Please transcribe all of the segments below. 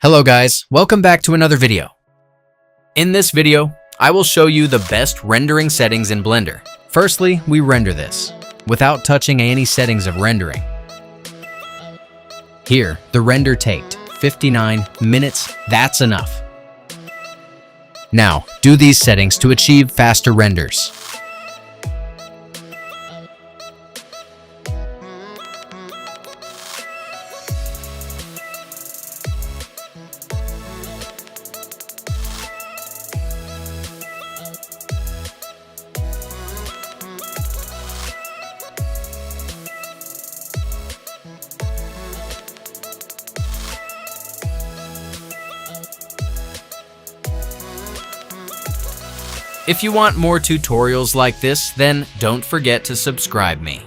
Hello guys, welcome back to another video. In this video, I will show you the best rendering settings in Blender. Firstly, we render this, without touching any settings of rendering. Here, the render takes 59 minutes, that's enough. Now, do these settings to achieve faster renders. If you want more tutorials like this, then don't forget to subscribe me.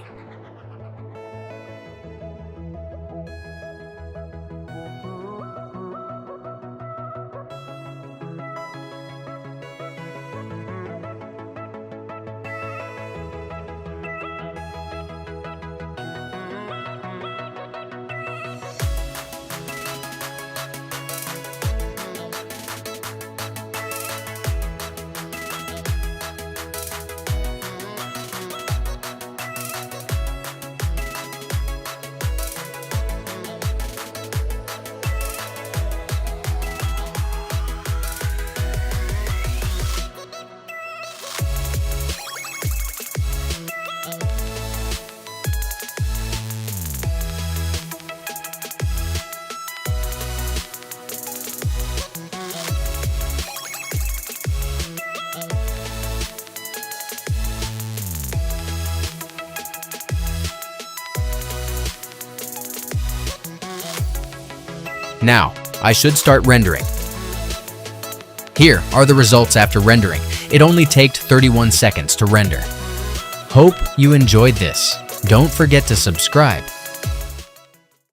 Now, I should start rendering. Here are the results after rendering. It only takes 31 seconds to render. Hope you enjoyed this. Don't forget to subscribe